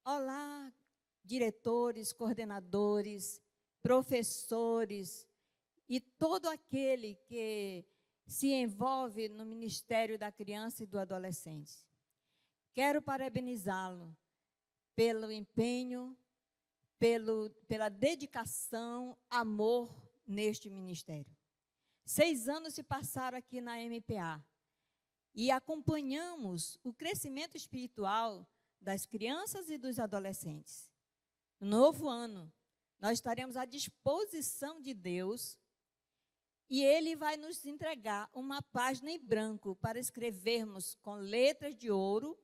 Olá, diretores, coordenadores, professores e todo aquele que se envolve no Ministério da Criança e do Adolescente. Quero parabenizá-lo pelo empenho, pela dedicação, amor neste ministério. 6 anos se passaram aqui na MPA e acompanhamos o crescimento espiritual das crianças e dos adolescentes. No novo ano, nós estaremos à disposição de Deus e Ele vai nos entregar uma página em branco para escrevermos com letras de ouro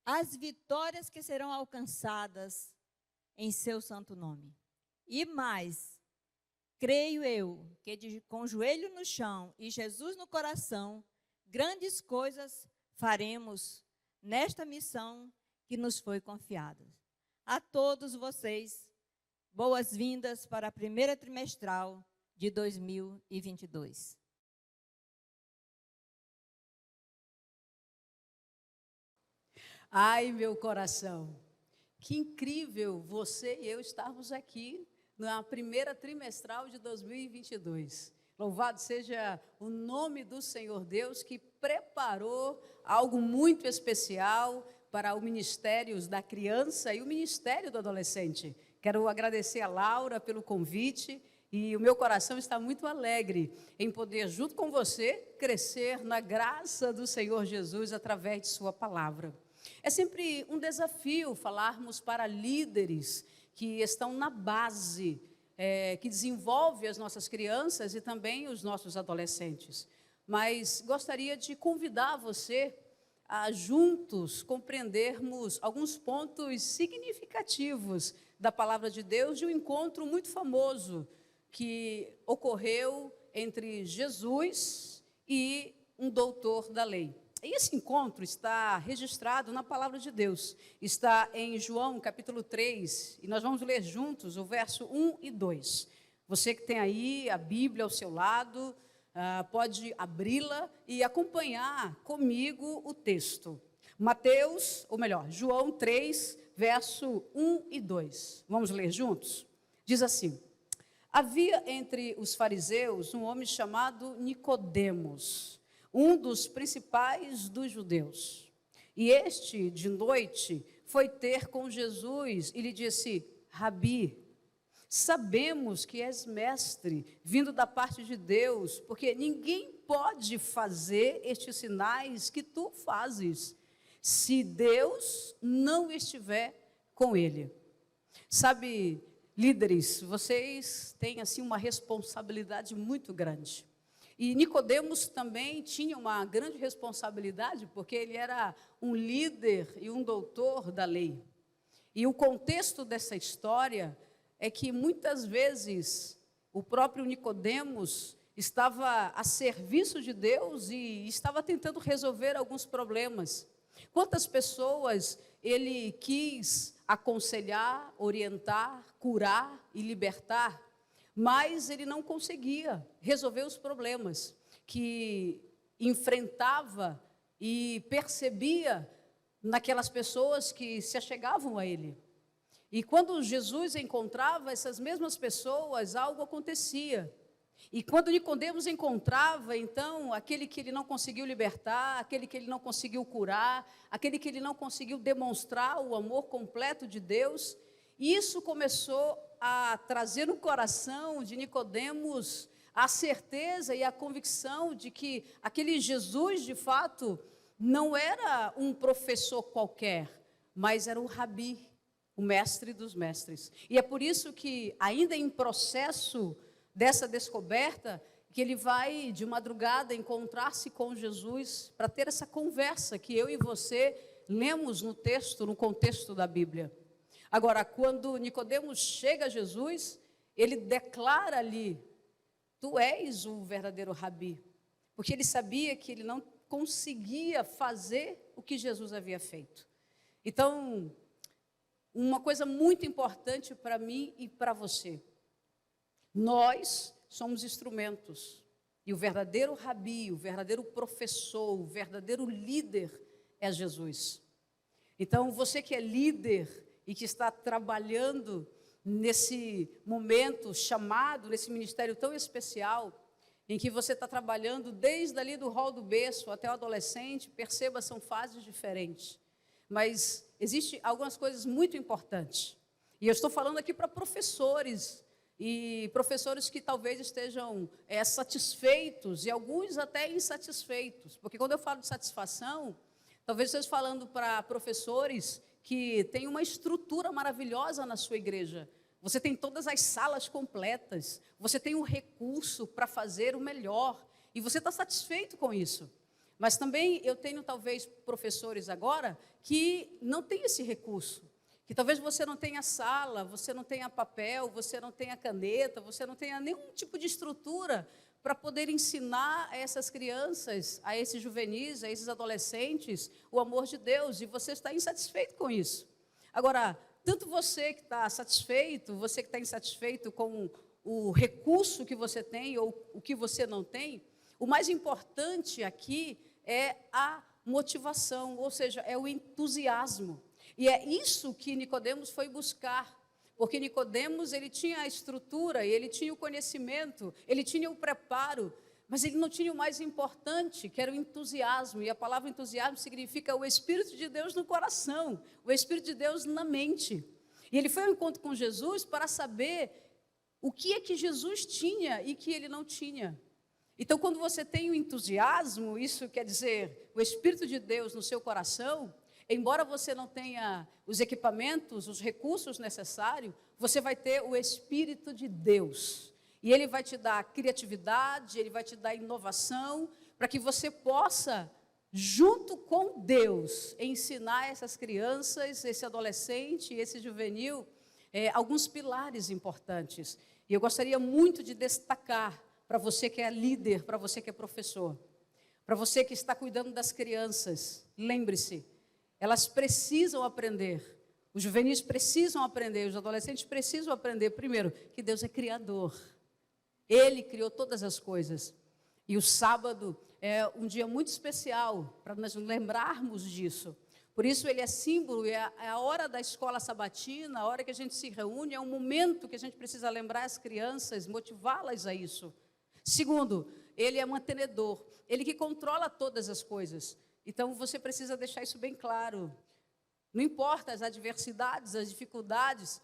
as vitórias que serão alcançadas em seu santo nome. E mais, creio eu que com o joelho no chão e Jesus no coração, grandes coisas faremos nesta missão que nos foi confiada. A todos vocês, boas-vindas para a primeira trimestral de 2022. Ai, meu coração, que incrível você e eu estarmos aqui na primeira trimestral de 2022. Louvado seja o nome do Senhor Deus, que preparou algo muito especial para o Ministério da Criança e o Ministério do Adolescente. Quero agradecer a Laura pelo convite e o meu coração está muito alegre em poder, junto com você, crescer na graça do Senhor Jesus através de sua palavra. É sempre um desafio falarmos para líderes que estão na base, que desenvolve as nossas crianças e também os nossos adolescentes. Mas gostaria de convidar você a juntos compreendermos alguns pontos significativos da palavra de Deus de um encontro muito famoso que ocorreu entre Jesus e um doutor da lei. Esse encontro está registrado na palavra de Deus, está em João capítulo 3, e nós vamos ler juntos o verso 1 e 2. Você que tem aí a Bíblia ao seu lado, pode abri-la e acompanhar comigo o texto. João 3, verso 1 e 2. Vamos ler juntos? Diz assim: havia entre os fariseus um homem chamado Nicodemos, um dos principais dos judeus. E este, de noite, foi ter com Jesus e lhe disse: Rabi, sabemos que és mestre, vindo da parte de Deus, porque ninguém pode fazer estes sinais que tu fazes, se Deus não estiver com ele. Sabe, líderes, vocês têm assim uma responsabilidade muito grande. E Nicodemos também tinha uma grande responsabilidade, porque ele era um líder e um doutor da lei. E o contexto dessa história é que muitas vezes o próprio Nicodemos estava a serviço de Deus e estava tentando resolver alguns problemas. Quantas pessoas ele quis aconselhar, orientar, curar e libertar, mas ele não conseguia resolver os problemas que enfrentava e percebia naquelas pessoas que se achegavam a ele. E quando Jesus encontrava essas mesmas pessoas, algo acontecia. E quando Nicodemos encontrava, então, aquele que ele não conseguiu libertar, aquele que ele não conseguiu curar, aquele que ele não conseguiu demonstrar o amor completo de Deus, isso começou a trazer no coração de Nicodemos a certeza e a convicção de que aquele Jesus, de fato, não era um professor qualquer, mas era o Rabi, o mestre dos mestres. E é por isso que, ainda em processo dessa descoberta, que ele vai de madrugada encontrar-se com Jesus para ter essa conversa que eu e você lemos no texto, no contexto da Bíblia. Agora, quando Nicodemos chega a Jesus, ele declara ali: tu és o verdadeiro Rabi, porque ele sabia que ele não conseguia fazer o que Jesus havia feito. Então, uma coisa muito importante para mim e para você: nós somos instrumentos, e o verdadeiro Rabi, o verdadeiro professor, o verdadeiro líder é Jesus. Então, você que é líder e que está trabalhando nesse momento chamado, nesse ministério tão especial, em que você está trabalhando desde ali do rol do berço até o adolescente, perceba, são fases diferentes. Mas existem algumas coisas muito importantes. E eu estou falando aqui para professores, e professores que talvez estejam satisfeitos, e alguns até insatisfeitos. Porque quando eu falo de satisfação, talvez esteja falando para professores que têm uma estrutura maravilhosa na sua igreja. Você tem todas as salas completas, você tem o recurso para fazer o melhor, e você está satisfeito com isso. Mas também eu tenho talvez professores agora que não têm esse recurso, que talvez você não tenha sala, você não tenha papel, você não tenha caneta, você não tenha nenhum tipo de estrutura para poder ensinar a essas crianças, a esses juvenis, a esses adolescentes, o amor de Deus, e você está insatisfeito com isso. Agora, tanto você que está satisfeito, você que está insatisfeito com o recurso que você tem ou o que você não tem, o mais importante aqui é a motivação, ou seja, é o entusiasmo. E é isso que Nicodemos foi buscar, porque Nicodemos, ele tinha a estrutura, ele tinha o conhecimento, ele tinha o preparo, mas ele não tinha o mais importante, que era o entusiasmo. E a palavra entusiasmo significa o Espírito de Deus no coração, o Espírito de Deus na mente. E ele foi ao encontro com Jesus para saber o que é que Jesus tinha e que ele não tinha. Então, quando você tem o entusiasmo, isso quer dizer o Espírito de Deus no seu coração, embora você não tenha os equipamentos, os recursos necessários, você vai ter o Espírito de Deus. E ele vai te dar criatividade, ele vai te dar inovação, para que você possa, junto com Deus, ensinar essas crianças, esse adolescente, esse juvenil, alguns pilares importantes. E eu gostaria muito de destacar para você que é líder, para você que é professor, para você que está cuidando das crianças, lembre-se, elas precisam aprender, os juvenis precisam aprender, os adolescentes precisam aprender, primeiro, que Deus é criador. Ele criou todas as coisas. E o sábado é um dia muito especial para nós lembrarmos disso. Por isso ele é símbolo, é a hora da escola sabatina, a hora que a gente se reúne, é um momento que a gente precisa lembrar as crianças, motivá-las a isso. Segundo, ele é mantenedor, ele que controla todas as coisas. Então você precisa deixar isso bem claro. Não importa as adversidades, as dificuldades,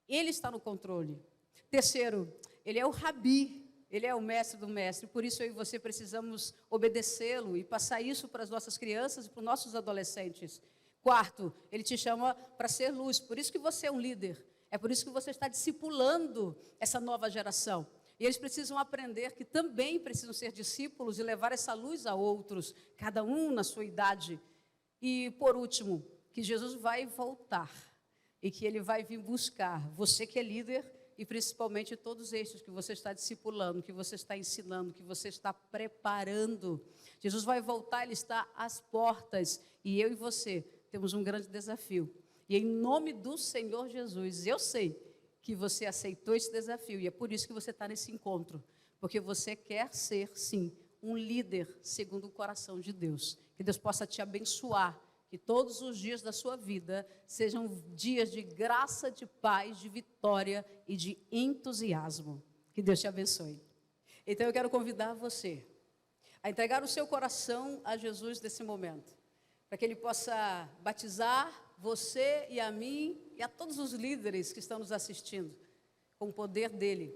ele está no controle. Terceiro, ele é o rabi, ele é o mestre do mestre, por isso eu e você precisamos obedecê-lo e passar isso para as nossas crianças e para os nossos adolescentes. Quarto, ele te chama para ser luz, por isso que você é um líder, é por isso que você está discipulando essa nova geração. E eles precisam aprender que também precisam ser discípulos e levar essa luz a outros, cada um na sua idade. E, por último, que Jesus vai voltar e que ele vai vir buscar você que é líder e principalmente todos estes que você está discipulando, que você está ensinando, que você está preparando. Jesus vai voltar, ele está às portas e eu e você temos um grande desafio. E em nome do Senhor Jesus, eu sei que você aceitou esse desafio e é por isso que você está nesse encontro, porque você quer ser, sim, um líder segundo o coração de Deus. Que Deus possa te abençoar, que todos os dias da sua vida sejam dias de graça, de paz, de vitória e de entusiasmo. Que Deus te abençoe. Então eu quero convidar você a entregar o seu coração a Jesus nesse momento, para que Ele possa batizar você e a mim e a todos os líderes que estão nos assistindo, com o poder dEle.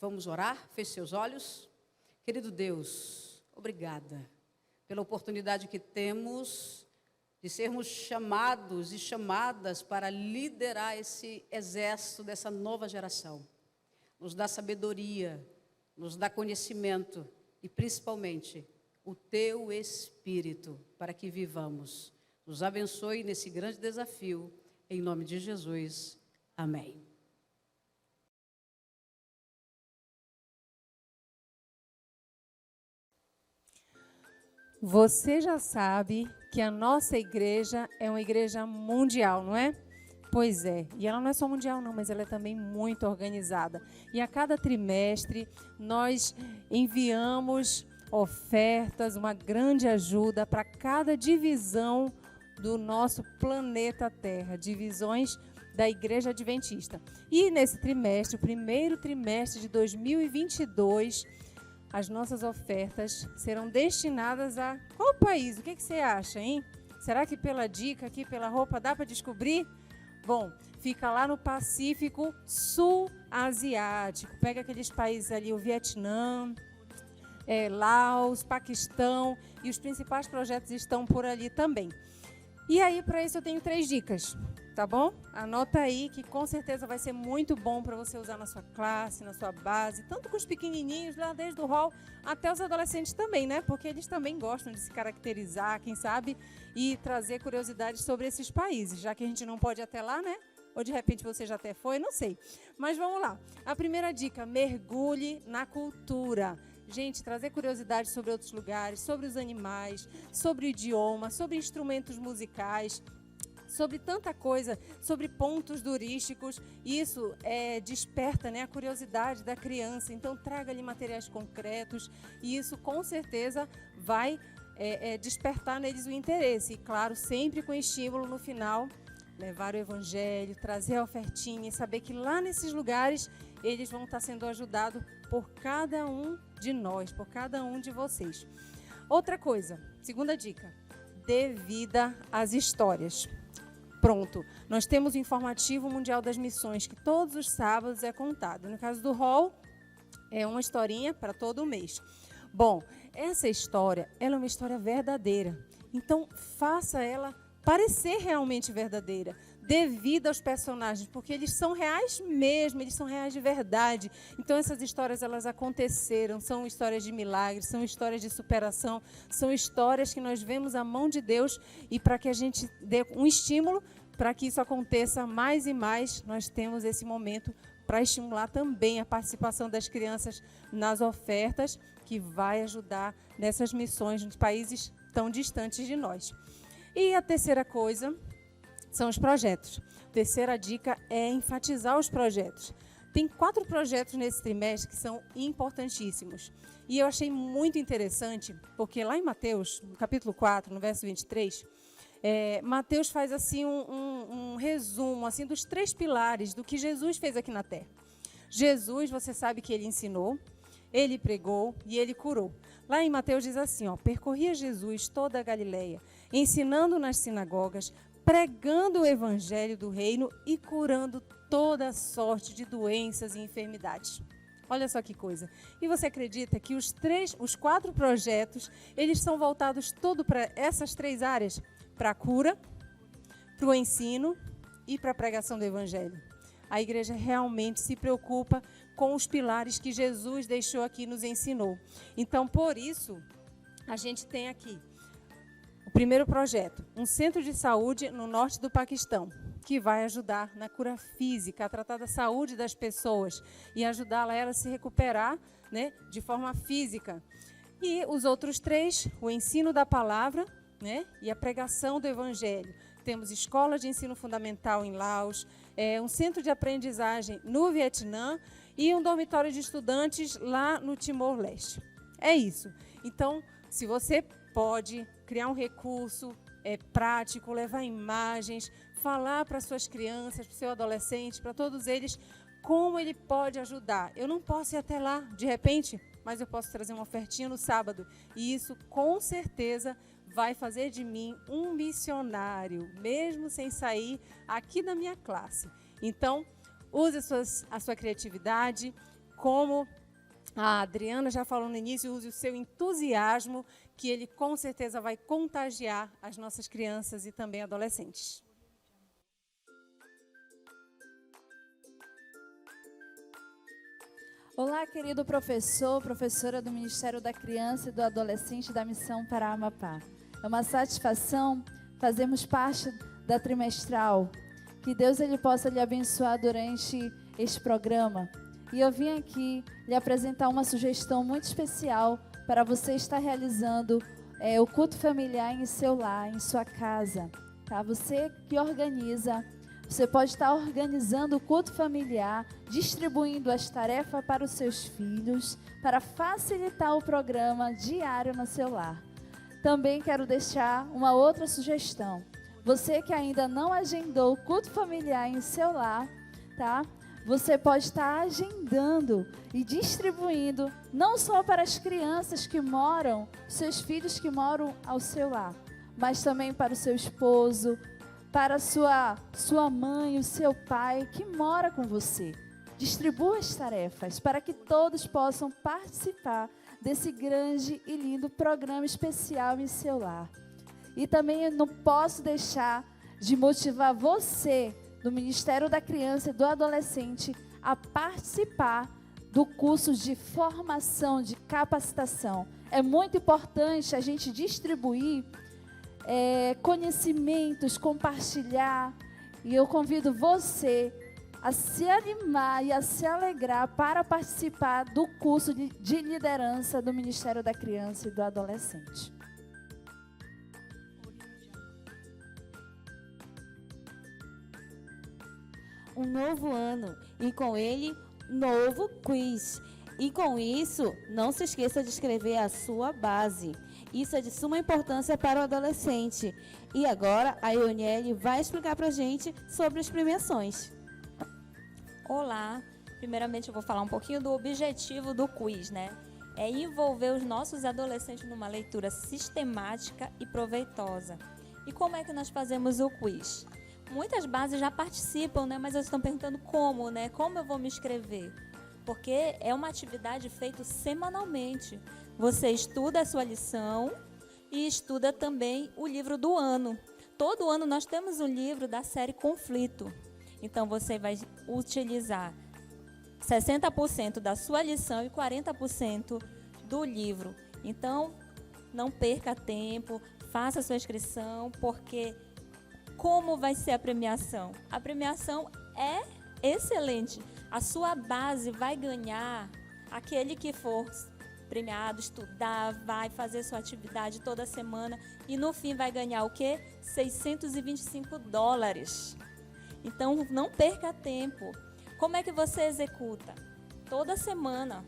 Vamos orar? Feche seus olhos. Querido Deus, obrigada pela oportunidade que temos de sermos chamados e chamadas para liderar esse exército dessa nova geração. Nos dá sabedoria, nos dá conhecimento e principalmente o Teu Espírito para que vivamos. Nos abençoe nesse grande desafio, em nome de Jesus. Amém. Você já sabe que a nossa igreja é uma igreja mundial, não é? Pois é, e ela não é só mundial não, mas ela é também muito organizada. E a cada trimestre nós enviamos ofertas, uma grande ajuda para cada divisão do nosso planeta Terra, de visões da Igreja Adventista. E nesse trimestre, o primeiro trimestre de 2022, as nossas ofertas serão destinadas a qual país? O que você acha, hein? Será que pela dica aqui, pela roupa, dá para descobrir? Bom, fica lá no Pacífico Sul-Asiático. Pega aqueles países ali, o Vietnã, Laos, Paquistão, e os principais projetos estão por ali também. E aí, para isso, eu tenho 3 dicas, tá bom? Anota aí, que com certeza vai ser muito bom para você usar na sua classe, na sua base, tanto com os pequenininhos, lá desde o hall, até os adolescentes também, né? Porque eles também gostam de se caracterizar, quem sabe, e trazer curiosidades sobre esses países, já que a gente não pode ir até lá, né? Ou de repente você já até foi, não sei. Mas vamos lá. A primeira dica, mergulhe na cultura. Gente, trazer curiosidade sobre outros lugares, sobre os animais, sobre o idioma, sobre instrumentos musicais, sobre tanta coisa, sobre pontos turísticos. Isso desperta, né, a curiosidade da criança. Então, traga-lhe materiais concretos e isso, com certeza, vai despertar neles o interesse. E, claro, sempre com estímulo no final, levar o evangelho, trazer a ofertinha e saber que lá nesses lugares eles vão estar sendo ajudados por cada um de nós, por cada um de vocês. Outra coisa, segunda dica, dê vida às histórias. Pronto, nós temos o Informativo Mundial das Missões, que todos os sábados é contado. No caso do hall, é uma historinha para todo mês. Bom, essa história, ela é uma história verdadeira. Então, faça ela parecer realmente verdadeira. Dê vida aos personagens, porque eles são reais mesmo, eles são reais de verdade. Então, essas histórias, elas aconteceram, são histórias de milagres, são histórias de superação, são histórias que nós vemos a mão de Deus e para que a gente dê um estímulo para que isso aconteça mais e mais, nós temos esse momento para estimular também a participação das crianças nas ofertas, que vai ajudar nessas missões nos países tão distantes de nós. E a terceira coisa são os projetos. A terceira dica é enfatizar os projetos. Tem 4 projetos nesse trimestre que são importantíssimos. E eu achei muito interessante, porque lá em Mateus, no capítulo 4, no verso 23, Mateus faz assim um resumo assim, dos 3 pilares do que Jesus fez aqui na Terra. Jesus, você sabe que ele ensinou, ele pregou e ele curou. Lá em Mateus diz assim, percorria Jesus toda a Galileia, ensinando nas sinagogas, pregando o evangelho do reino e curando toda sorte de doenças e enfermidades. Olha só que coisa. E você acredita que os 4 projetos, eles são voltados todo para essas 3 áreas? Para a cura, para o ensino e para a pregação do evangelho. A igreja realmente se preocupa com os pilares que Jesus deixou aqui e nos ensinou. Então, por isso, a gente tem aqui o primeiro projeto, um centro de saúde no norte do Paquistão, que vai ajudar na cura física, a tratar da saúde das pessoas e ajudá-la a se recuperar, né, de forma física. E os outros 3, o ensino da palavra, né, e a pregação do evangelho. Temos escola de ensino fundamental em Laos, um centro de aprendizagem no Vietnã e um dormitório de estudantes lá no Timor-Leste. É isso. Então, se você pode criar um recurso prático, levar imagens, falar para suas crianças, para o seu adolescente, para todos eles, como ele pode ajudar. Eu não posso ir até lá, de repente, mas eu posso trazer uma ofertinha no sábado. E isso, com certeza, vai fazer de mim um missionário, mesmo sem sair aqui da minha classe. Então, use a sua criatividade, como a Adriana já falou no início, use o seu entusiasmo, que ele com certeza vai contagiar as nossas crianças e também adolescentes. Olá, querido professor, professora do Ministério da Criança e do Adolescente da Missão para Amapá. É uma satisfação fazermos parte da trimestral. Que Deus ele possa lhe abençoar durante este programa. E eu vim aqui lhe apresentar uma sugestão muito especial para você estar realizando o culto familiar em seu lar, em sua casa. Tá? Você que organiza, você pode estar organizando o culto familiar, distribuindo as tarefas para os seus filhos, para facilitar o programa diário no seu lar. Também quero deixar uma outra sugestão. Você que ainda não agendou o culto familiar em seu lar, tá? Você pode estar agendando e distribuindo, não só para as crianças que moram, seus filhos que moram ao seu lar, mas também para o seu esposo, para sua mãe, o seu pai que mora com você. Distribua as tarefas para que todos possam participar desse grande e lindo programa especial em seu lar. E também eu não posso deixar de motivar você, do Ministério da Criança e do Adolescente, a participar do curso de formação, de capacitação. É muito importante a gente distribuir conhecimentos, compartilhar. E eu convido você a se animar e a se alegrar para participar do curso de liderança do Ministério da Criança e do Adolescente. Um novo ano e com ele, novo quiz. E com isso, não se esqueça de escrever a sua base. Isso é de suma importância para o adolescente. E agora, a Ioniele vai explicar para a gente sobre as premiações. Olá, primeiramente eu vou falar um pouquinho do objetivo do quiz, né? É envolver os nossos adolescentes numa leitura sistemática e proveitosa. E como é que nós fazemos o quiz? Muitas bases já participam, né? Mas elas estão perguntando como, né? Como eu vou me inscrever? Porque é uma atividade feita semanalmente. Você estuda a sua lição e estuda também o livro do ano. Todo ano nós temos um livro da série Conflito. Então, você vai utilizar 60% da sua lição e 40% do livro. Então, não perca tempo, faça a sua inscrição, porque como vai ser a premiação? A premiação é excelente. A sua base vai ganhar, aquele que for premiado, estudar, vai fazer sua atividade toda semana e no fim vai ganhar o quê? $625. Então, não perca tempo. Como é que você executa? Toda semana,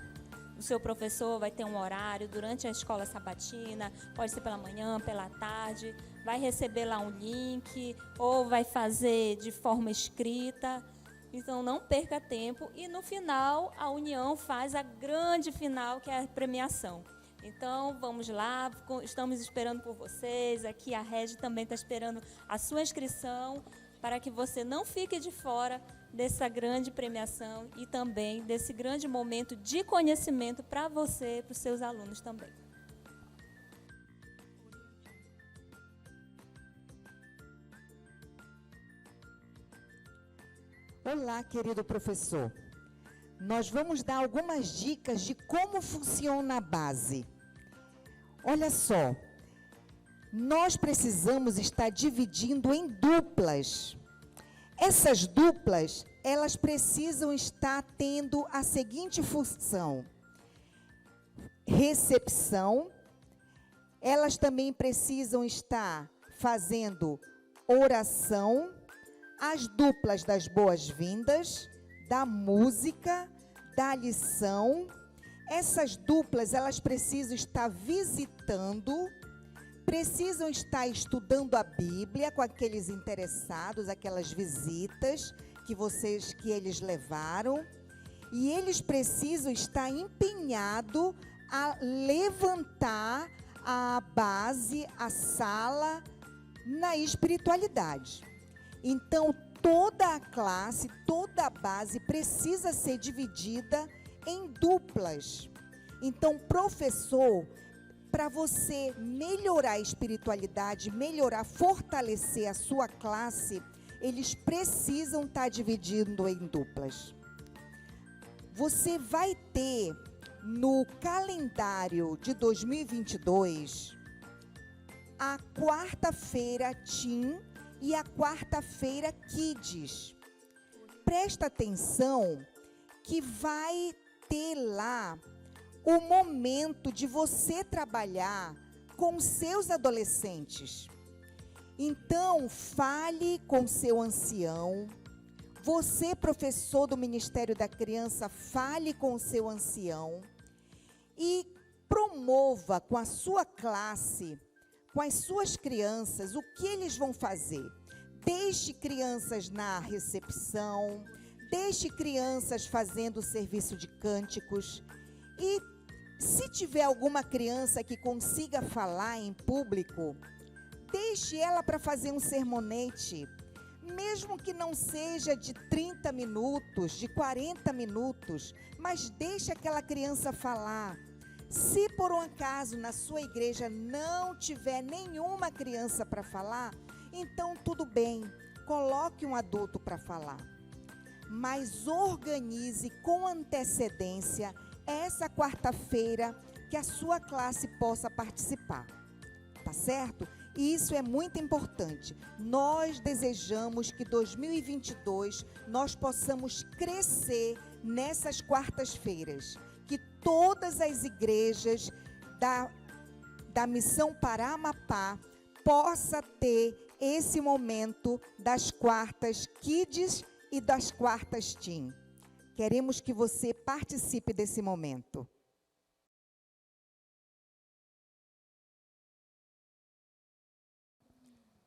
o seu professor vai ter um horário durante a escola sabatina, pode ser pela manhã, pela tarde, vai receber lá um link ou vai fazer de forma escrita. Então, não perca tempo. E no final, a União faz a grande final, que é a premiação. Então, vamos lá, estamos esperando por vocês. Aqui a Regi também está esperando a sua inscrição, para que você não fique de fora dessa grande premiação e também desse grande momento de conhecimento para você e para os seus alunos também. Olá, querido professor. Nós vamos dar algumas dicas de como funciona a base. Olha só, nós precisamos estar dividindo em duplas. Essas duplas, elas precisam estar tendo a seguinte função: recepção. Elas também precisam estar fazendo oração, as duplas das boas-vindas, da música, da lição. Essas duplas, elas precisam estar visitando, precisam estar estudando a Bíblia com aqueles interessados, aquelas visitas que eles levaram. E eles precisam estar empenhados a levantar a base, a sala, na espiritualidade. Então, toda a classe, toda a base precisa ser dividida em duplas. Então, professor, para você melhorar a espiritualidade, melhorar, fortalecer a sua classe, eles precisam estar dividindo em duplas. Você vai ter no calendário de 2022 a quarta-feira Teen e a quarta-feira Kids. Presta atenção que vai ter lá o momento de você trabalhar com seus adolescentes. Então, fale com seu ancião. Você, professor do Ministério da Criança, fale com o seu ancião e promova com a sua classe, com as suas crianças, o que eles vão fazer. Deixe crianças na recepção, deixe crianças fazendo o serviço de cânticos. E se tiver alguma criança que consiga falar em público, deixe ela para fazer um sermonete, mesmo que não seja de 30 minutos, de 40 minutos, mas deixe aquela criança falar. Se por um acaso na sua igreja não tiver nenhuma criança para falar, então tudo bem, coloque um adulto para falar. Mas organize com antecedência essa quarta-feira que a sua classe possa participar, tá certo? E isso é muito importante. Nós desejamos que 2022 nós possamos crescer nessas quartas-feiras, que todas as igrejas da Missão Pará Amapá possa ter esse momento das quartas Kids e das quartas Teen. Queremos que você participe desse momento.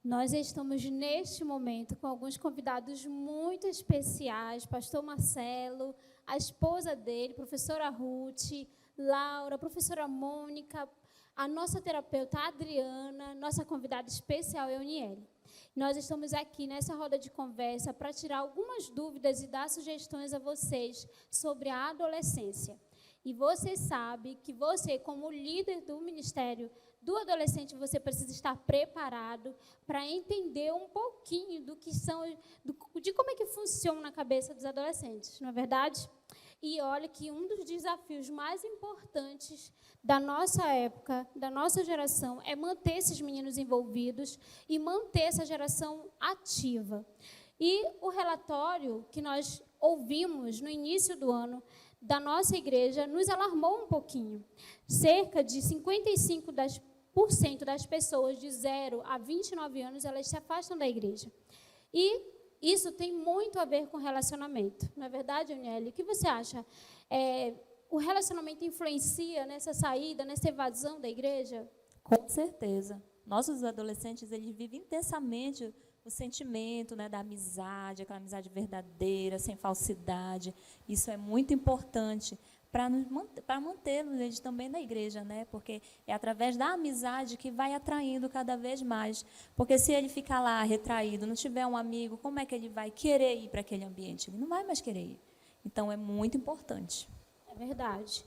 Nós estamos neste momento com alguns convidados muito especiais, pastor Marcelo, a esposa dele, professora Ruth, Laura, professora Mônica, a nossa terapeuta Adriana, nossa convidada especial Euniele. Nós estamos aqui nessa roda de conversa para tirar algumas dúvidas e dar sugestões a vocês sobre a adolescência. E você sabe que você, como líder do Ministério do Adolescente, você precisa estar preparado para entender um pouquinho de como é que funciona a cabeça dos adolescentes, não é verdade? E olha que um dos desafios mais importantes da nossa época, da nossa geração, é manter esses meninos envolvidos e manter essa geração ativa. E o relatório que nós ouvimos no início do ano da nossa igreja nos alarmou um pouquinho. Cerca de 55% das pessoas de 0 a 29 anos, elas se afastam da igreja. E isso tem muito a ver com relacionamento. Não é verdade, Euniele? O que você acha? O relacionamento influencia nessa saída, nessa evasão da igreja? Com certeza. Nossos adolescentes, eles vivem intensamente o sentimento, né, da amizade, aquela amizade verdadeira, sem falsidade. Isso é muito importante para mantê-los eles também na igreja, né? Porque é através da amizade que vai atraindo cada vez mais. Porque se ele ficar lá retraído, não tiver um amigo, como é que ele vai querer ir para aquele ambiente? Ele não vai mais querer ir. Então, é muito importante. É verdade.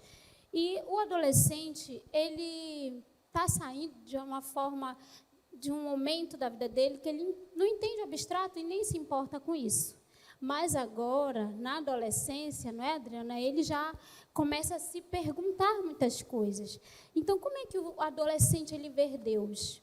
E o adolescente, ele está saindo de uma forma, de um momento da vida dele que ele não entende o abstrato e nem se importa com isso. Mas agora, na adolescência, não é, Adriana? Ele já começa a se perguntar muitas coisas. Então, como é que o adolescente ele vê Deus?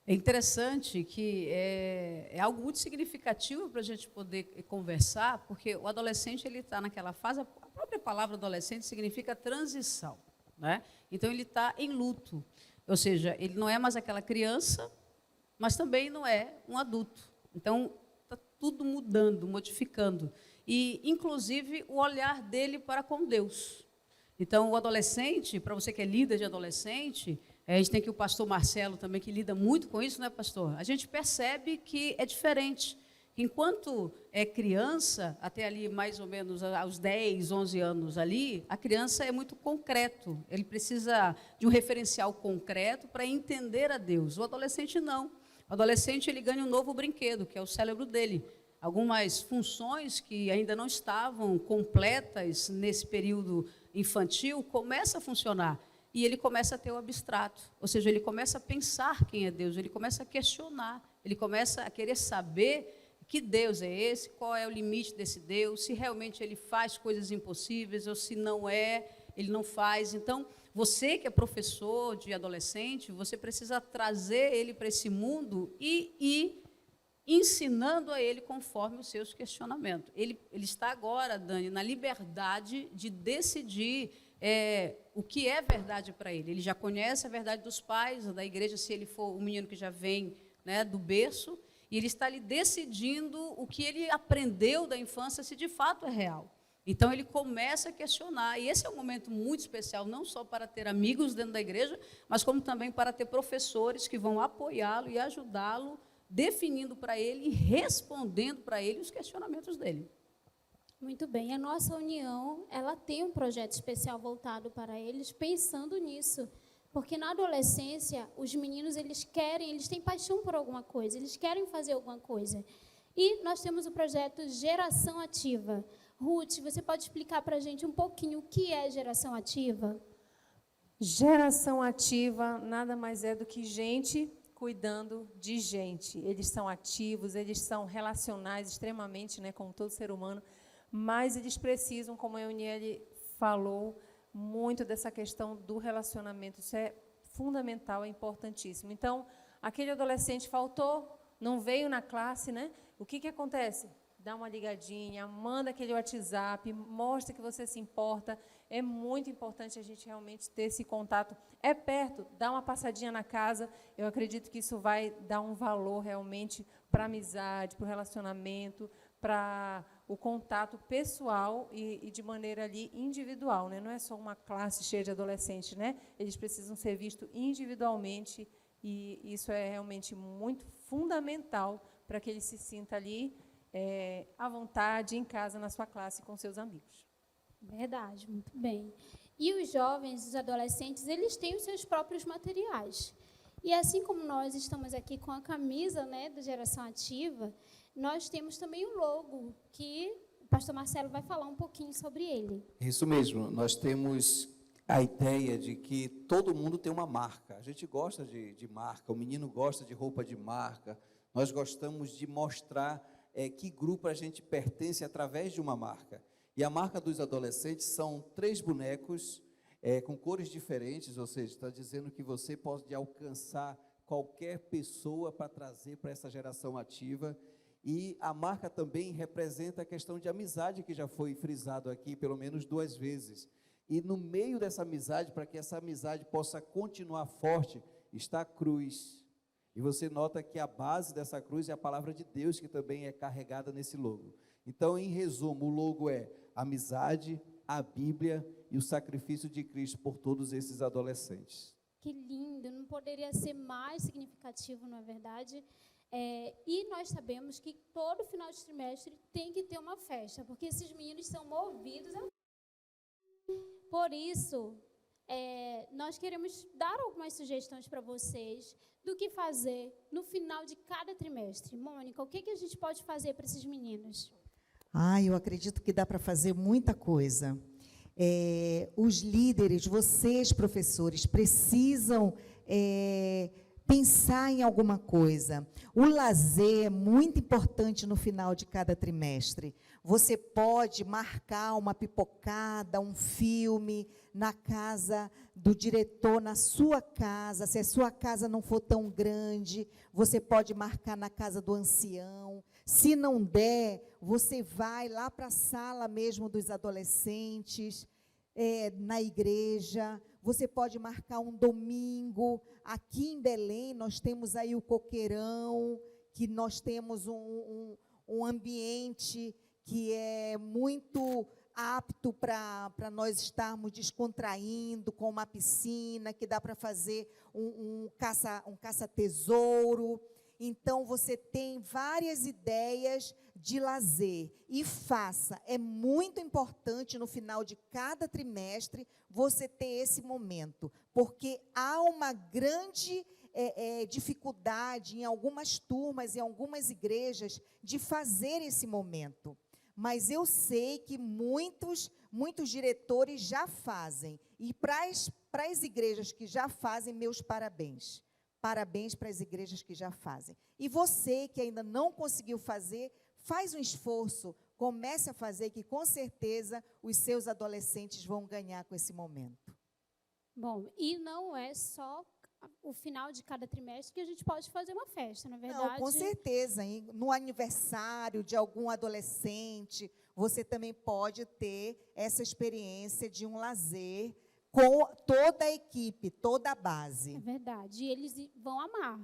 É interessante que é algo muito significativo para a gente poder conversar, porque o adolescente ele está naquela fase, a própria palavra adolescente significa transição, né? Então, ele está em luto, ou seja, ele não é mais aquela criança, mas também não é um adulto. Então, está tudo mudando, modificando. E, inclusive, o olhar dele para com Deus. Então, o adolescente, para você que é líder de adolescente, a gente tem aqui o pastor Marcelo também, que lida muito com isso, né, pastor? A gente percebe que é diferente. Enquanto é criança, até ali mais ou menos aos 10, 11 anos ali, a criança é muito concreto. Ele precisa de um referencial concreto para entender a Deus. O adolescente não. O adolescente ele ganha um novo brinquedo, que é o cérebro dele. Algumas funções que ainda não estavam completas nesse período infantil começam a funcionar. E ele começa a ter o abstrato, ou seja, ele começa a pensar quem é Deus, ele começa a questionar, ele começa a querer saber que Deus é esse, qual é o limite desse Deus, se realmente ele faz coisas impossíveis ou se não é, ele não faz. Então, você que é professor de adolescente, você precisa trazer ele para esse mundo e ir ensinando a ele conforme os seus questionamentos. Ele está agora, Dani, na liberdade de decidir o que é verdade para ele. Ele já conhece a verdade dos pais, da igreja, se ele for um menino que já vem, né, do berço, e ele está ali decidindo o que ele aprendeu da infância, se de fato é real. Então, ele começa a questionar, e esse é um momento muito especial, não só para ter amigos dentro da igreja, mas como também para ter professores que vão apoiá-lo e ajudá-lo, definindo para ele e respondendo para ele os questionamentos dele. Muito bem. A nossa união, ela tem um projeto especial voltado para eles, pensando nisso. Porque na adolescência, os meninos, eles têm paixão por alguma coisa, eles querem fazer alguma coisa. E nós temos o projeto Geração Ativa. Ruth, você pode explicar para a gente um pouquinho o que é Geração Ativa? Geração ativa nada mais é do que gente cuidando de gente. Eles são ativos, eles são relacionais extremamente, né, como todo ser humano, mas eles precisam, como a Euniele falou, muito dessa questão do relacionamento. Isso é fundamental, é importantíssimo. Então, aquele adolescente faltou, não veio na classe, né? O que acontece? Dá uma ligadinha, manda aquele WhatsApp, mostra que você se importa. É muito importante a gente realmente ter esse contato. É perto, dá uma passadinha na casa. Eu acredito que isso vai dar um valor realmente para a amizade, para o relacionamento, para o contato pessoal e de maneira ali individual, né? Não é só uma classe cheia de adolescentes, né? Eles precisam ser vistos individualmente e isso é realmente muito fundamental para que ele se sinta ali à vontade, em casa, na sua classe, com seus amigos. Verdade, muito bem. E os jovens, os adolescentes, eles têm os seus próprios materiais. E assim como nós estamos aqui com a camisa, né, da Geração Ativa, nós temos também o logo, que o pastor Marcelo vai falar um pouquinho sobre ele. Isso mesmo, nós temos a ideia de que todo mundo tem uma marca. A gente gosta de marca, o menino gosta de roupa de marca, nós gostamos de mostrar que grupo a gente pertence através de uma marca. E a marca dos adolescentes são 3 bonecos com cores diferentes, ou seja, está dizendo que você pode alcançar qualquer pessoa para trazer para essa geração ativa. E a marca também representa a questão de amizade, que já foi frisado aqui pelo menos 2 vezes. E no meio dessa amizade, para que essa amizade possa continuar forte, está a cruz. E você nota que a base dessa cruz é a palavra de Deus, que também é carregada nesse logo. Então, em resumo, o logo é amizade, a Bíblia e o sacrifício de Cristo por todos esses adolescentes. Que lindo, não poderia ser mais significativo, não é verdade? E nós sabemos que todo final de trimestre tem que ter uma festa, porque esses meninos são movidos a... Por isso, nós queremos dar algumas sugestões para vocês do que fazer no final de cada trimestre. Mônica, o que a gente pode fazer para esses meninos? Eu acredito que dá para fazer muita coisa. Os líderes, vocês, professores, precisam pensar em alguma coisa. O lazer é muito importante no final de cada trimestre. Você pode marcar uma pipocada, um filme na casa do diretor, na sua casa. Se a sua casa não for tão grande, você pode marcar na casa do ancião. Se não der, você vai lá para a sala mesmo dos adolescentes, na igreja. Você pode marcar um domingo. Aqui em Belém, nós temos aí o Coqueirão, que nós temos um ambiente que é muito apto para nós estarmos descontraindo, com uma piscina, que dá para fazer um caça-tesouro. Então, você tem várias ideias de lazer e faça. É muito importante, no final de cada trimestre, você ter esse momento, porque há uma grande dificuldade em algumas turmas, em algumas igrejas, de fazer esse momento. Mas eu sei que muitos diretores já fazem. E para as igrejas que já fazem, meus parabéns. Parabéns para as igrejas que já fazem. E você que ainda não conseguiu fazer, faz um esforço, comece a fazer, que com certeza os seus adolescentes vão ganhar com esse momento. Bom, e não é só o final de cada trimestre que a gente pode fazer uma festa, não é verdade? Não, com certeza. No aniversário de algum adolescente, você também pode ter essa experiência de um lazer com toda a equipe, toda a base. É verdade, e eles vão amar.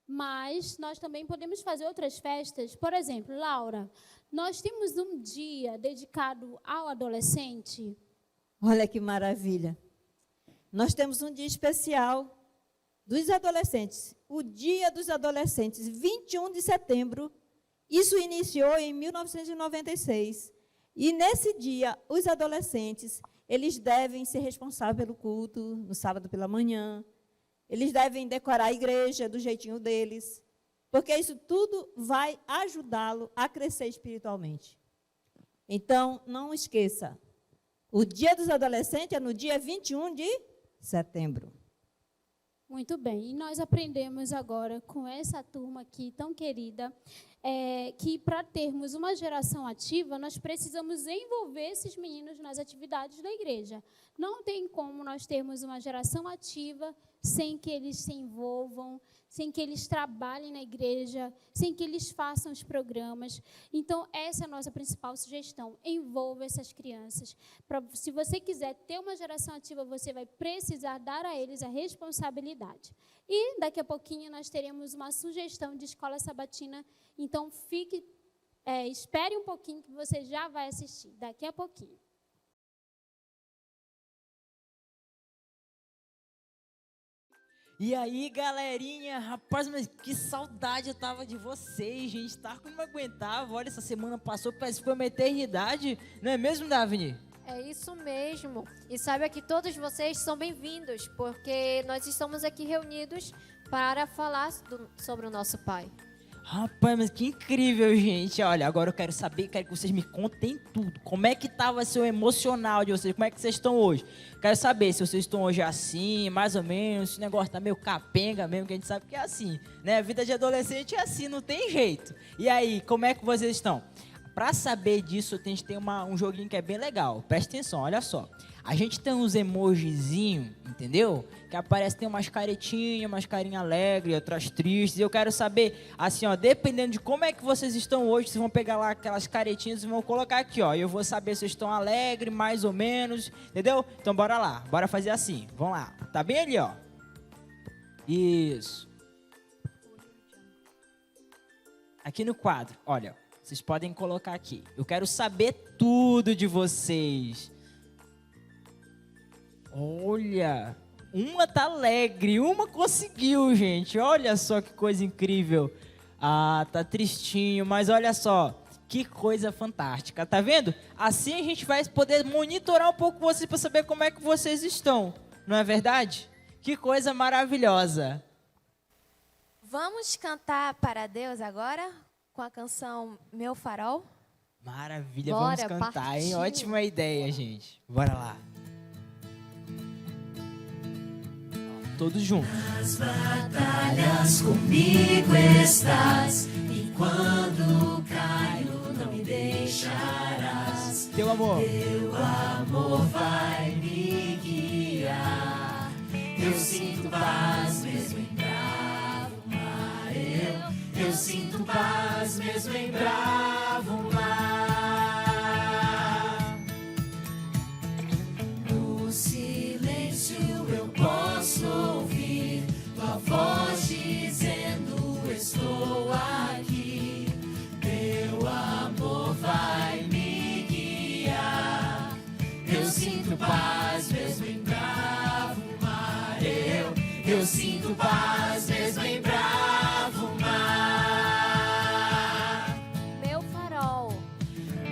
mas nós também podemos fazer outras festas. Por exemplo, Laura, nós temos um dia dedicado ao adolescente. Olha que maravilha. Nós temos um dia especial dos adolescentes, o Dia dos Adolescentes, 21 de setembro. Isso iniciou em 1996. E nesse dia, os adolescentes, eles devem ser responsáveis pelo culto no sábado pela manhã. Eles devem decorar a igreja do jeitinho deles, porque isso tudo vai ajudá-lo a crescer espiritualmente. Então, não esqueça, o Dia dos Adolescentes é no dia 21 de setembro. Muito bem, e nós aprendemos agora com essa turma aqui tão querida, que para termos uma geração ativa, nós precisamos envolver esses meninos nas atividades da igreja. Não tem como nós termos uma geração ativa sem que eles se envolvam, sem que eles trabalhem na igreja, sem que eles façam os programas. Então, essa é a nossa principal sugestão. Envolva essas crianças. Se você quiser ter uma geração ativa, você vai precisar dar a eles a responsabilidade. E, daqui a pouquinho, nós teremos uma sugestão de escola sabatina. Então, espere um pouquinho que você já vai assistir. Daqui a pouquinho. E aí, galerinha, rapaz, mas que saudade eu tava de vocês, gente, tava que não aguentava, olha, essa semana passou, parece que foi uma eternidade, não é mesmo, Daphne? É isso mesmo, e saiba que todos vocês são bem-vindos, porque nós estamos aqui reunidos para falar sobre o nosso Pai. Rapaz, mas que incrível, gente. Olha, agora eu quero saber, quero que vocês me contem tudo. Como é que estava seu emocional de vocês? Como é que vocês estão hoje? Quero saber se vocês estão hoje assim, mais ou menos, se o negócio tá meio capenga mesmo, que a gente sabe que é assim, né? A vida de adolescente é assim, não tem jeito. E aí, como é que vocês estão? Para saber disso, a gente tem um joguinho que é bem legal. Presta atenção, olha só. A gente tem uns emojizinhos, entendeu? Que aparece, tem umas caretinhas, umas carinhas alegres, outras tristes. E eu quero saber, assim, ó, dependendo de como é que vocês estão hoje, vocês vão pegar lá aquelas caretinhas e vão colocar aqui, ó. E eu vou saber se vocês estão alegres, mais ou menos, entendeu? Então, bora lá, bora fazer assim. Vamos lá. Tá bem ali, ó. Isso. Aqui no quadro, olha, vocês podem colocar aqui. Eu quero saber tudo de vocês. Olha, uma tá alegre, uma conseguiu, gente. Olha só que coisa incrível. Ah, tá tristinho, mas olha só, que coisa fantástica, tá vendo? Assim a gente vai poder monitorar um pouco vocês para saber como é que vocês estão, não é verdade? Que coisa maravilhosa. Vamos cantar para Deus agora com a canção Meu Farol? Maravilha, Bora, vamos cantar, partiu. hein? Ótima ideia, gente. Bora lá. Todos juntos. Nas batalhas comigo estás, e quando caio não me deixarás. Teu amor Vai me guiar. Eu sinto paz mesmo em bravo mar. Eu sinto paz mesmo em bravo mar. No silêncio eu posso ouvir tua voz dizendo estou aqui. Teu amor vai me guiar. Eu sinto paz mesmo em bravo mar. Eu sinto paz mesmo em bravo mar. Meu farol.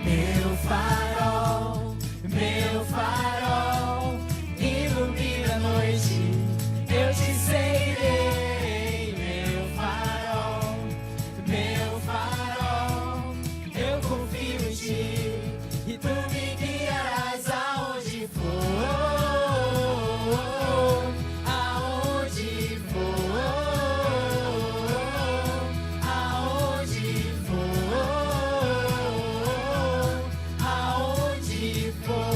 Meu farol, meu farol, ilumina a noite, eu te seguirei. Meu farol, eu confio em ti, e tu me guiarás aonde for, aonde for, aonde for, aonde for.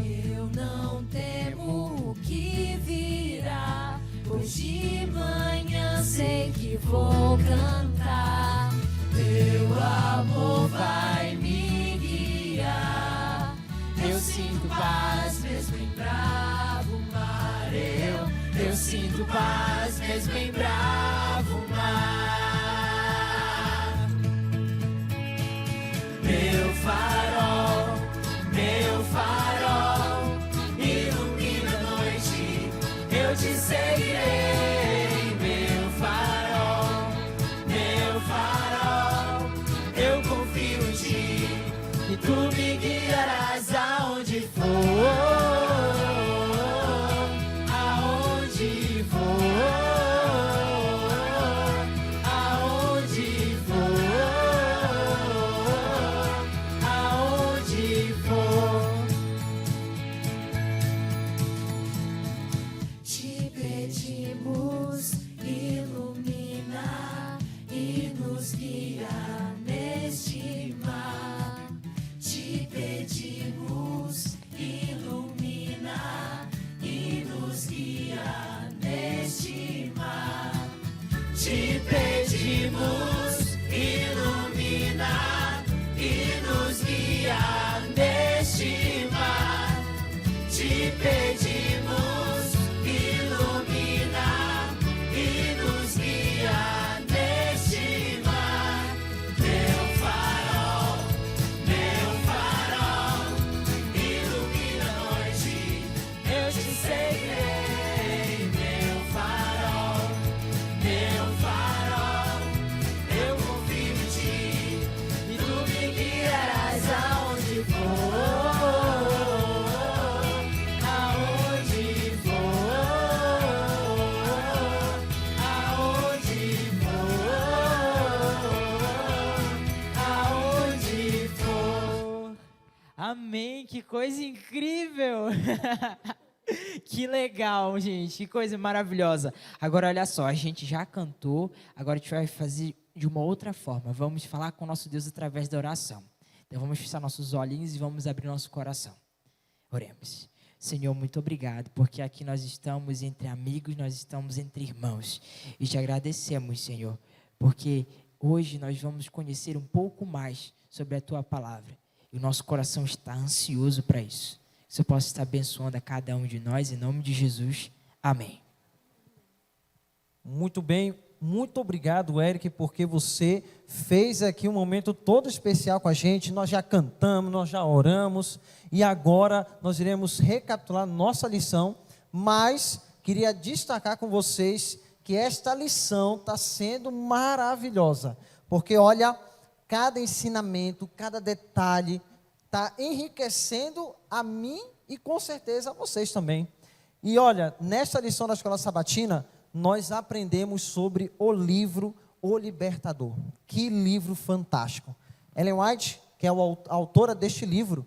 Eu não temo o que virá, pois de manhã sei que vou cantar. Teu amor vai me guiar. Eu sinto paz mesmo em bravo mar. sinto paz mesmo em bravo mar. Meu farol, ilumina a noite, eu te seguirei. Meu farol, eu confio em ti, e tu me guiarás aonde for. Te pedimos, ilumina e nos guia neste mar. Te pedimos, ilumina e nos guia neste mar. Meu farol, ilumina a noite, eu te seguirei. Amém, que coisa incrível! Que legal, gente, que coisa maravilhosa. Agora, olha só, a gente já cantou, agora a gente vai fazer de uma outra forma. Vamos falar com o nosso Deus através da oração. Então, vamos fechar nossos olhinhos e vamos abrir nosso coração. Oremos. Senhor, muito obrigado, porque aqui nós estamos entre amigos, nós estamos entre irmãos. E te agradecemos, Senhor, porque hoje nós vamos conhecer um pouco mais sobre a Tua palavra. E o nosso coração está ansioso para isso. Que o Senhor possa estar abençoando a cada um de nós, em nome de Jesus. Amém. Muito bem, muito obrigado, Eric, porque você fez aqui um momento todo especial com a gente. Nós já cantamos, nós já oramos, e agora nós iremos recapitular nossa lição, mas queria destacar com vocês que esta lição está sendo maravilhosa, porque olha, cada ensinamento, cada detalhe está enriquecendo a mim e com certeza a vocês também. E olha, nesta lição da Escola Sabatina, nós aprendemos sobre o livro O Libertador. Que livro fantástico. Ellen White, que é a autora deste livro,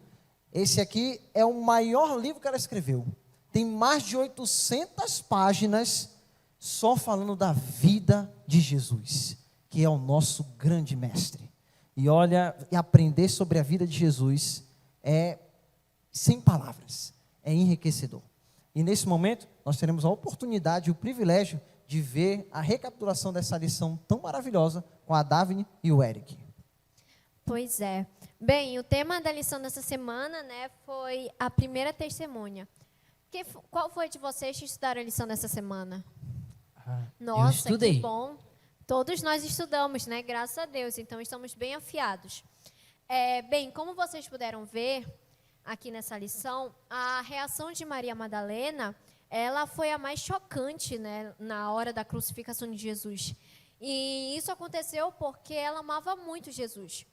esse aqui é o maior livro que ela escreveu. Tem mais de 800 páginas só falando da vida de Jesus, que é o nosso grande mestre. E olha, e aprender sobre a vida de Jesus é sem palavras, é enriquecedor. E nesse momento, nós teremos a oportunidade e o privilégio de ver a recapitulação dessa lição tão maravilhosa com a Daphne e o Eric. Pois é. Bem, o tema da lição dessa semana, né, foi a primeira testemunha. Qual foi de vocês que estudaram a lição dessa semana? Nossa, que bom. Todos nós estudamos, né? Graças a Deus. Então, estamos bem afiados. Bem, como vocês puderam ver aqui nessa lição, a reação de Maria Madalena, ela foi a mais chocante, né, na hora da crucificação de Jesus. E isso aconteceu porque ela amava muito Jesus.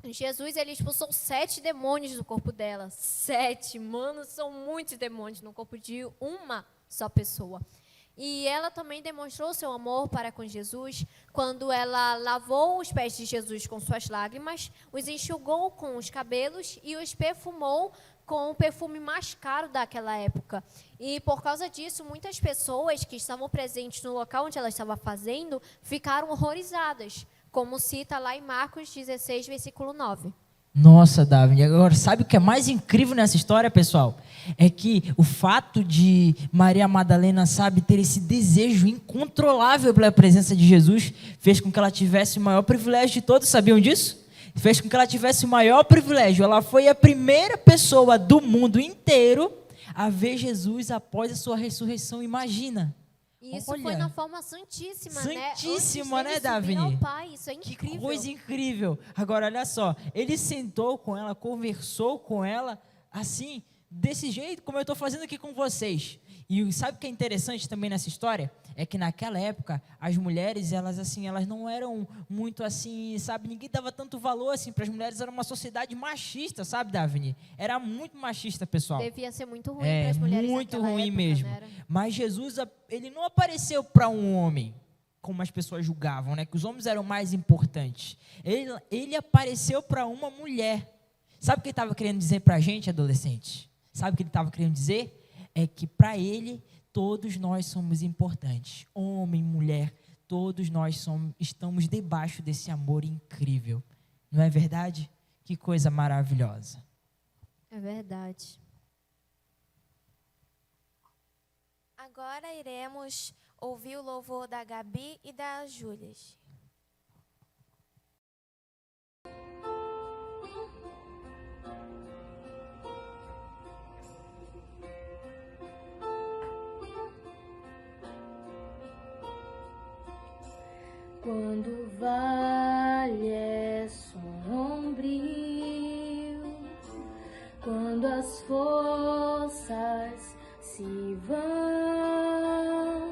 Jesus, ele expulsou 7 demônios do corpo dela. 7, mano, são muitos demônios no corpo de uma só pessoa. E ela também demonstrou seu amor para com Jesus quando ela lavou os pés de Jesus com suas lágrimas, os enxugou com os cabelos e os perfumou com o perfume mais caro daquela época. E por causa disso, muitas pessoas que estavam presentes no local onde ela estava fazendo ficaram horrorizadas, como cita lá em Marcos 16, versículo 9. Nossa, Davi, agora sabe o que é mais incrível nessa história, pessoal? É que o fato de Maria Madalena, sabe, ter esse desejo incontrolável pela presença de Jesus, fez com que ela tivesse o maior privilégio de todos, sabiam disso? Fez com que ela tivesse o maior privilégio. Ela foi a primeira pessoa do mundo inteiro a ver Jesus após a sua ressurreição, imagina. E isso Olha. foi na forma santíssima, né? Santíssima, Antes né, dele subir ao Davini? Pai, isso é Que incrível. coisa incrível. Agora, olha só. Ele sentou com ela, conversou com ela, assim, desse jeito, como eu estou fazendo aqui com vocês. E sabe o que é interessante também nessa história? É que naquela época, as mulheres, elas não eram muito assim, sabe? Ninguém dava tanto valor assim para as mulheres. Era uma sociedade machista, sabe, Davini? Era muito machista, pessoal. Devia ser muito ruim para as mulheres muito naquela ruim época, mesmo. né? Mas Jesus, ele não apareceu para um homem, como as pessoas julgavam, né? Que os homens eram mais importantes. Ele apareceu para uma mulher. Sabe o que ele estava querendo dizer para a gente, adolescente? Sabe o que ele estava querendo dizer? É que para ele, todos nós somos importantes. Homem, mulher, todos nós estamos debaixo desse amor incrível. Não é verdade? Que coisa maravilhosa. É verdade. Agora iremos ouvir o louvor da Gabi e da Júlia. Quando o vale é sombrio, quando as forças se vão,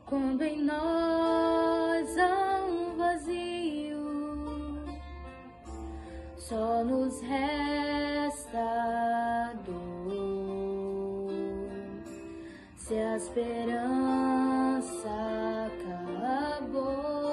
quando em nós há um vazio, só nos resta dor. Se a esperança acabou,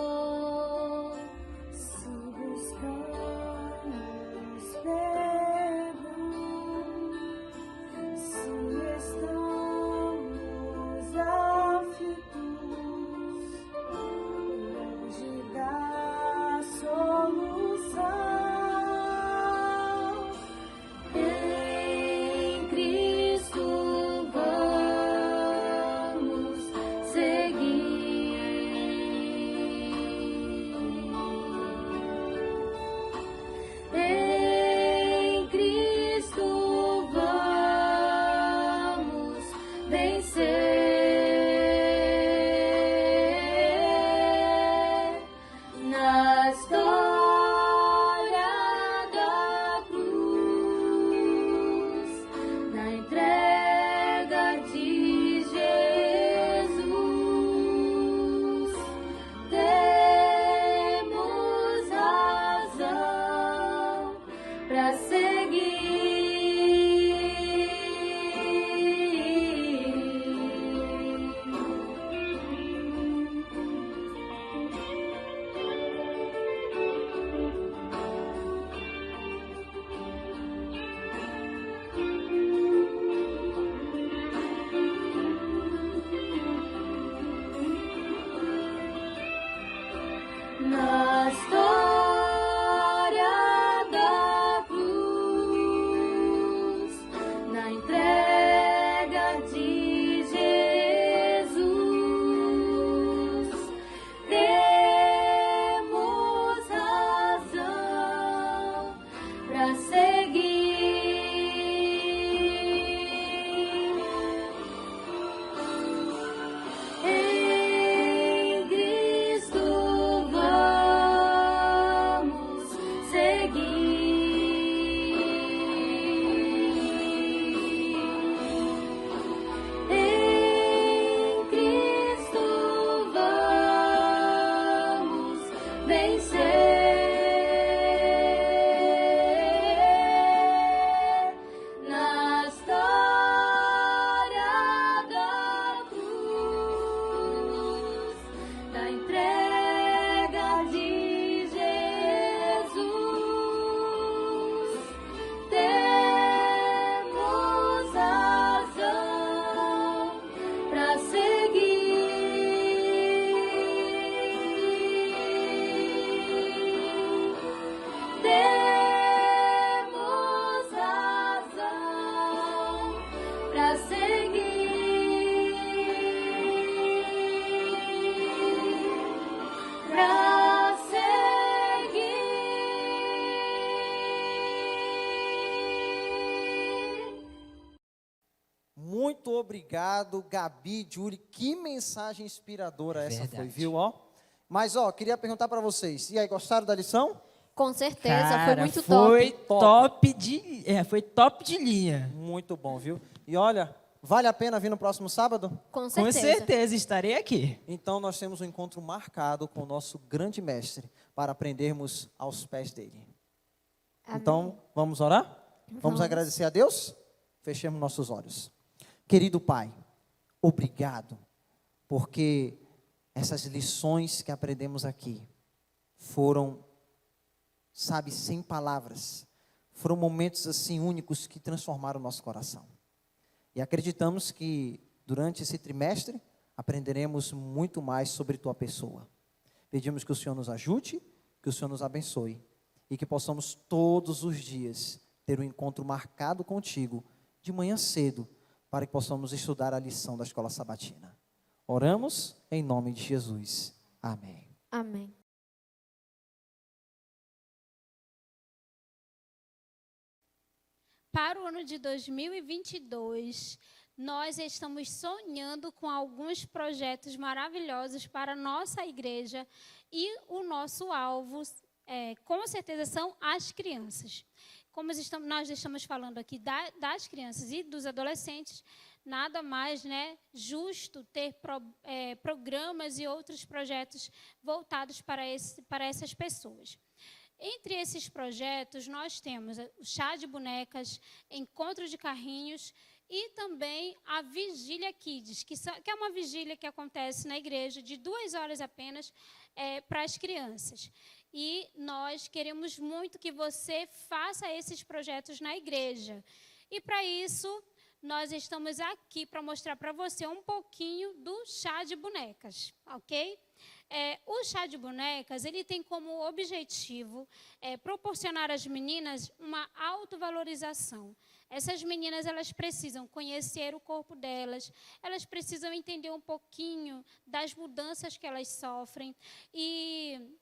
obrigado, Gabi, Júlia. Que mensagem inspiradora essa foi, Verdade. viu? Ó. Mas, ó, queria perguntar para vocês. E aí, gostaram da lição? Com certeza, foi Cara, muito foi top. foi top de linha. Muito bom, viu? E olha, vale a pena vir no próximo sábado? Com Com certeza. certeza estarei aqui. Então, nós temos um encontro marcado com o nosso grande mestre para aprendermos aos pés dele. Amém. Então, vamos orar? Vamos Vamos. agradecer a Deus? Fechemos nossos olhos. Querido Pai, obrigado, porque essas lições que aprendemos aqui foram, sabe, sem palavras. Foram momentos assim únicos que transformaram o nosso coração. E acreditamos que durante esse trimestre aprenderemos muito mais sobre tua pessoa. Pedimos que o Senhor nos ajude, que o Senhor nos abençoe e que possamos todos os dias ter um encontro marcado contigo de manhã cedo, para que possamos estudar a lição da Escola Sabatina. Oramos em nome de Jesus. Amém. Amém. Para o ano de 2022, nós estamos sonhando com alguns projetos maravilhosos para a nossa igreja e o nosso alvo, com certeza, são as crianças. Como nós estamos falando aqui das crianças e dos adolescentes, nada mais justo ter programas e outros projetos voltados para essas pessoas. Entre esses projetos, nós temos o chá de bonecas, encontro de carrinhos e também a Vigília Kids, que é uma vigília que acontece na igreja de 2 horas apenas para as crianças. E nós queremos muito que você faça esses projetos na igreja. E para isso, nós estamos aqui para mostrar para você um pouquinho do chá de bonecas, ok? O chá de bonecas, ele tem como objetivo proporcionar às meninas uma autovalorização. Essas meninas, elas precisam conhecer o corpo delas, elas precisam entender um pouquinho das mudanças que elas sofrem e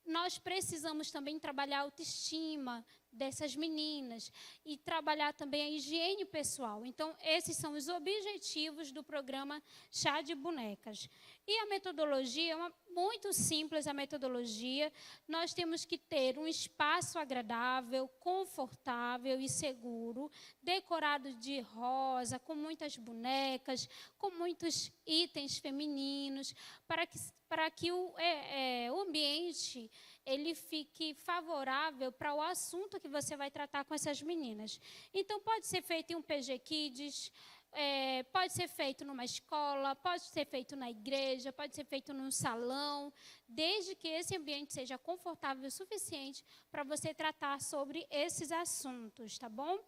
nós precisamos também trabalhar a autoestima dessas meninas e trabalhar também a higiene pessoal. Então, esses são os objetivos do programa Chá de Bonecas. E a metodologia é muito simples, a metodologia. Nós temos que ter um espaço agradável, confortável e seguro, decorado de rosa, com muitas bonecas, com muitos itens femininos, para que o ambiente ele fique favorável para o assunto que você vai tratar com essas meninas. Então, pode ser feito em um PG Kids, pode ser feito numa escola, pode ser feito na igreja, pode ser feito num salão, desde que esse ambiente seja confortável o suficiente para você tratar sobre esses assuntos, tá bom?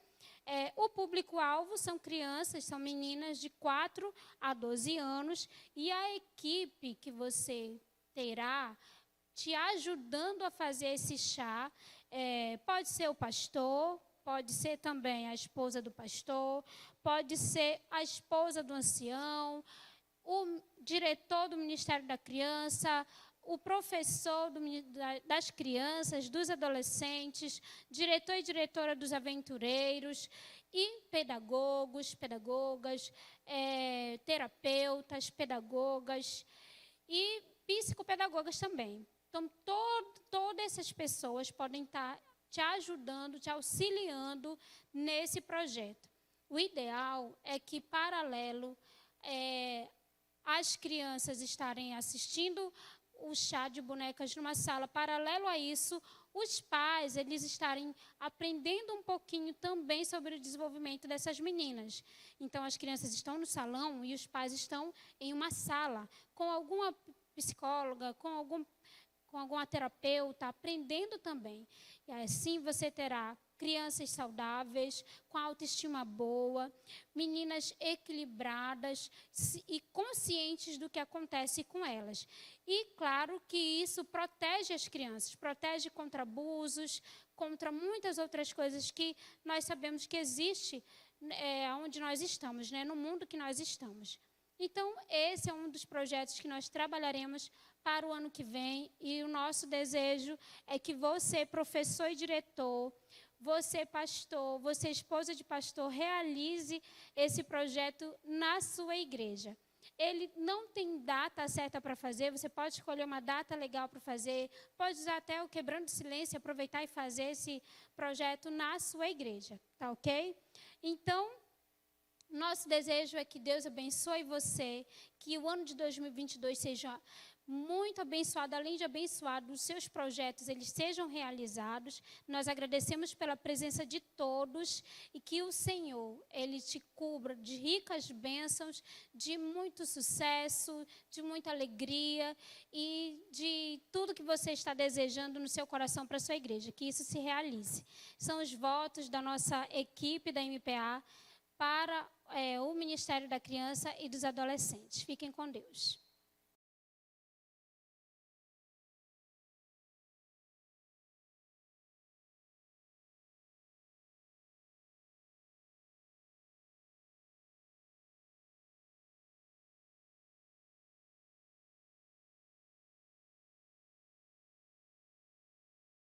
O público-alvo são crianças, são meninas de 4 a 12 anos, e a equipe que você terá te ajudando a fazer esse chá, pode ser o pastor, pode ser também a esposa do pastor, pode ser a esposa do ancião, o diretor do Ministério da Criança, o professor das crianças, dos adolescentes, diretor e diretora dos aventureiros, e pedagogos, pedagogas, terapeutas, pedagogas e psicopedagogas também. Então, todas essas pessoas podem estar te ajudando, te auxiliando nesse projeto. O ideal é que, paralelo, as crianças estarem assistindo o chá de bonecas numa sala, paralelo a isso, os pais eles estarem aprendendo um pouquinho também sobre o desenvolvimento dessas meninas. Então, as crianças estão no salão e os pais estão em uma sala, com alguma psicóloga, com alguma terapeuta, aprendendo também. E assim você terá crianças saudáveis, com autoestima boa, meninas equilibradas e conscientes do que acontece com elas. E, claro, que isso protege as crianças, protege contra abusos, contra muitas outras coisas que nós sabemos que existe onde nós estamos, no mundo que nós estamos. Então, esse é um dos projetos que nós trabalharemos para o ano que vem, e o nosso desejo é que você, professor e diretor, você, pastor, você, esposa de pastor, realize esse projeto na sua igreja. Ele não tem data certa para fazer, você pode escolher uma data legal para fazer, pode usar até o Quebrando Silêncio, aproveitar e fazer esse projeto na sua igreja, tá ok? Então, nosso desejo é que Deus abençoe você, que o ano de 2022 seja muito abençoado, além de abençoado, os seus projetos, eles sejam realizados. Nós agradecemos pela presença de todos e que o Senhor, Ele te cubra de ricas bênçãos, de muito sucesso, de muita alegria e de tudo que você está desejando no seu coração para a sua igreja, que isso se realize. São os votos da nossa equipe da MPA para o Ministério da Criança e dos Adolescentes. Fiquem com Deus.